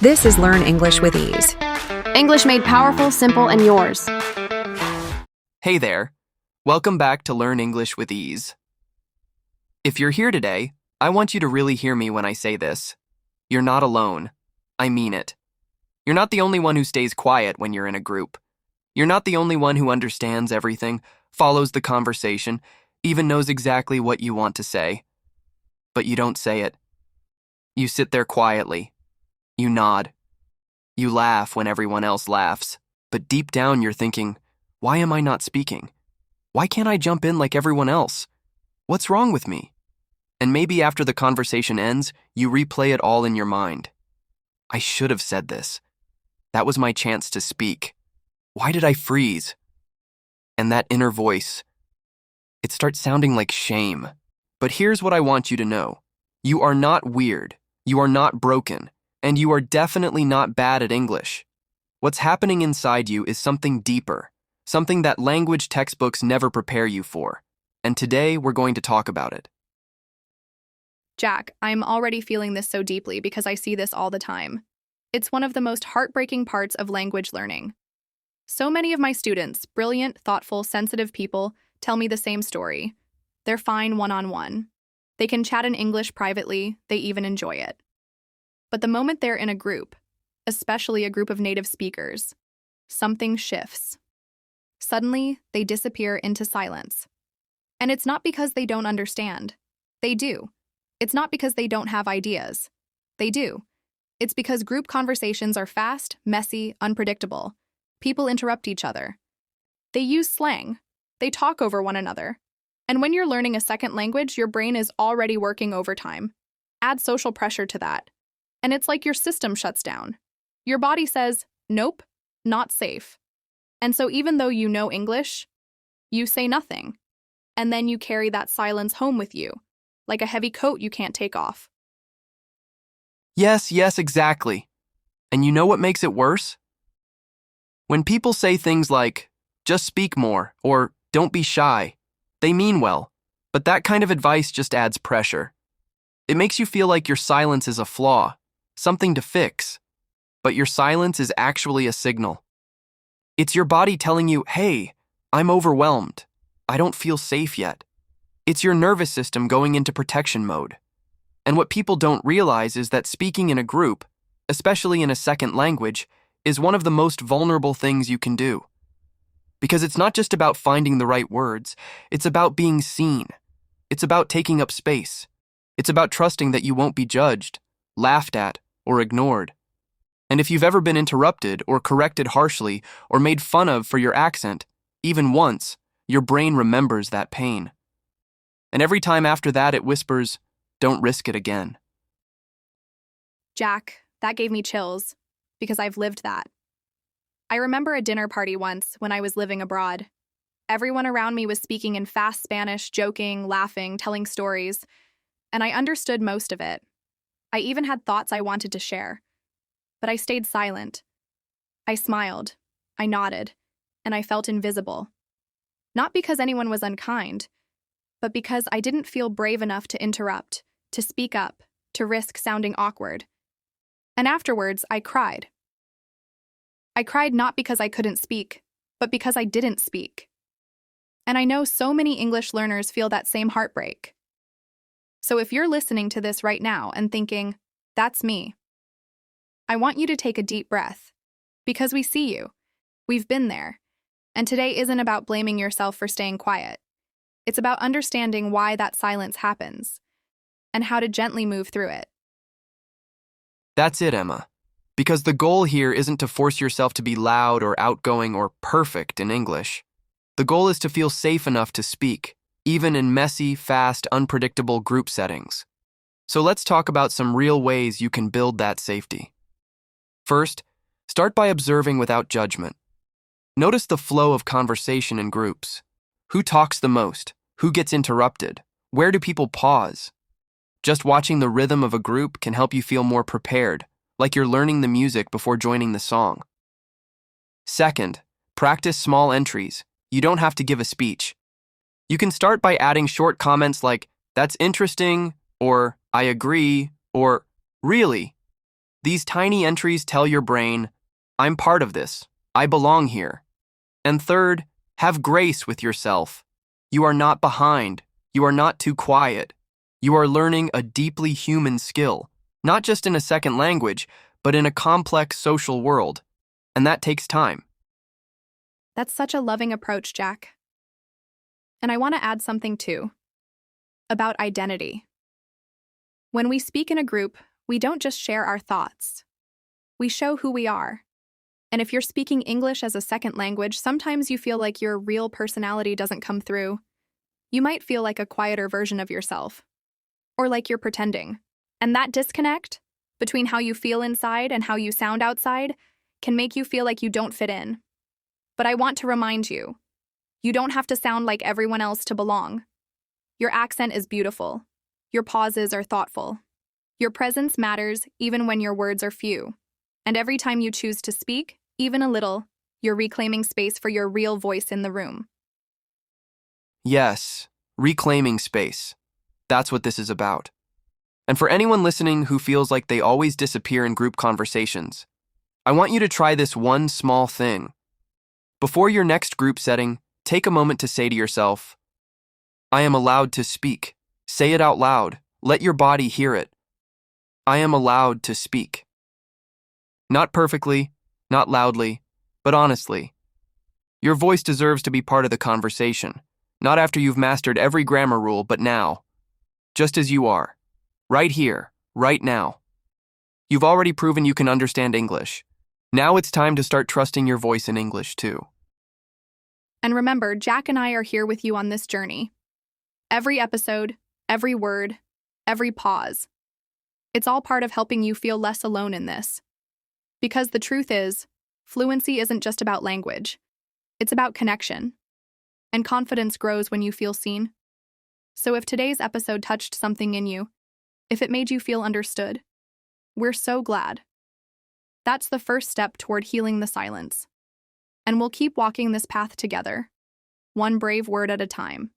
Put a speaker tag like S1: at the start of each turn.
S1: This is Learn English with Ease.
S2: English made powerful, simple, and yours.
S3: Hey there. Welcome back to Learn English with Ease. If you're here today, I want you to really hear me when I say this. You're not alone. I mean it. You're not the only one who stays quiet when you're in a group. You're not the only one who understands everything, follows the conversation, even knows exactly what you want to say. But you don't say it. You sit there quietly. You nod. You laugh when everyone else laughs. But deep down you're thinking, why am I not speaking? Why can't I jump in like everyone else? What's wrong with me? And maybe after the conversation ends, you replay it all in your mind. I should have said this. That was my chance to speak. Why did I freeze? And that inner voice, it starts sounding like shame. But here's what I want you to know. You are not weird. You are not broken. And you are definitely not bad at English. What's happening inside you is something deeper, something that language textbooks never prepare you for. And today we're going to talk about it.
S4: Jack, I'm already feeling this so deeply because I see this all the time. It's one of the most heartbreaking parts of language learning. So many of my students, brilliant, thoughtful, sensitive people, tell me the same story. They're fine one-on-one. They can chat in English privately, they even enjoy it. But the moment they're in a group, especially a group of native speakers, something shifts. Suddenly, they disappear into silence. And it's not because they don't understand. They do. It's not because they don't have ideas. They do. It's because group conversations are fast, messy, unpredictable. People interrupt each other. They use slang. They talk over one another. And when you're learning a second language, your brain is already working overtime. Add social pressure to that. And it's like your system shuts down. Your body says, nope, not safe. And so even though you know English, you say nothing. And then you carry that silence home with you, like a heavy coat you can't take off.
S3: Yes, exactly. And you know what makes it worse? When people say things like, just speak more, or don't be shy, they mean well, but that kind of advice just adds pressure. It makes you feel like your silence is a flaw, something to fix, but your silence is actually a signal. It's your body telling you, hey, I'm overwhelmed. I don't feel safe yet. It's your nervous system going into protection mode. And what people don't realize is that speaking in a group, especially in a second language, is one of the most vulnerable things you can do. Because it's not just about finding the right words, it's about being seen. It's about taking up space. It's about trusting that you won't be judged, laughed at, or ignored. And if you've ever been interrupted or corrected harshly or made fun of for your accent, even once, your brain remembers that pain. And every time after that it whispers, don't risk it again.
S4: Jack, that gave me chills, because I've lived that. I remember a dinner party once when I was living abroad. Everyone around me was speaking in fast Spanish, joking, laughing, telling stories, and I understood most of it. I even had thoughts I wanted to share. But I stayed silent. I smiled, I nodded, and I felt invisible. Not because anyone was unkind, but because I didn't feel brave enough to interrupt, to speak up, to risk sounding awkward. And afterwards, I cried. I cried not because I couldn't speak, but because I didn't speak. And I know so many English learners feel that same heartbreak. So if you're listening to this right now and thinking, that's me, I want you to take a deep breath, because we see you. We've been there. And today isn't about blaming yourself for staying quiet. It's about understanding why that silence happens and how to gently move through it.
S3: That's it, Emma. Because the goal here isn't to force yourself to be loud or outgoing or perfect in English. The goal is to feel safe enough to speak, even in messy, fast, unpredictable group settings. So let's talk about some real ways you can build that safety. First, start by observing without judgment. Notice the flow of conversation in groups. Who talks the most? Who gets interrupted? Where do people pause? Just watching the rhythm of a group can help you feel more prepared, like you're learning the music before joining the song. Second, practice small entries. You don't have to give a speech. You can start by adding short comments like, that's interesting, or I agree, or really. These tiny entries tell your brain, I'm part of this. I belong here. And third, have grace with yourself. You are not behind. You are not too quiet. You are learning a deeply human skill, not just in a second language, but in a complex social world. And that takes time.
S4: That's such a loving approach, Jack. And I want to add something too, about identity. When we speak in a group, we don't just share our thoughts. We show who we are. And if you're speaking English as a second language, sometimes you feel like your real personality doesn't come through. You might feel like a quieter version of yourself, or like you're pretending. And that disconnect between how you feel inside and how you sound outside can make you feel like you don't fit in. But I want to remind you, you don't have to sound like everyone else to belong. Your accent is beautiful. Your pauses are thoughtful. Your presence matters even when your words are few. And every time you choose to speak, even a little, you're reclaiming space for your real voice in the room.
S3: Yes, reclaiming space. That's what this is about. And for anyone listening who feels like they always disappear in group conversations, I want you to try this one small thing. Before your next group setting, take a moment to say to yourself, I am allowed to speak. Say it out loud. Let your body hear it. I am allowed to speak. Not perfectly, not loudly, but honestly. Your voice deserves to be part of the conversation, not after you've mastered every grammar rule, but now. Just as you are. Right here, right now. You've already proven you can understand English. Now it's time to start trusting your voice in English, too.
S4: And remember, Jack and I are here with you on this journey. Every episode, every word, every pause. It's all part of helping you feel less alone in this. Because the truth is, fluency isn't just about language. It's about connection. And confidence grows when you feel seen. So if today's episode touched something in you, if it made you feel understood, we're so glad. That's the first step toward healing the silence. And we'll keep walking this path together, one brave word at a time.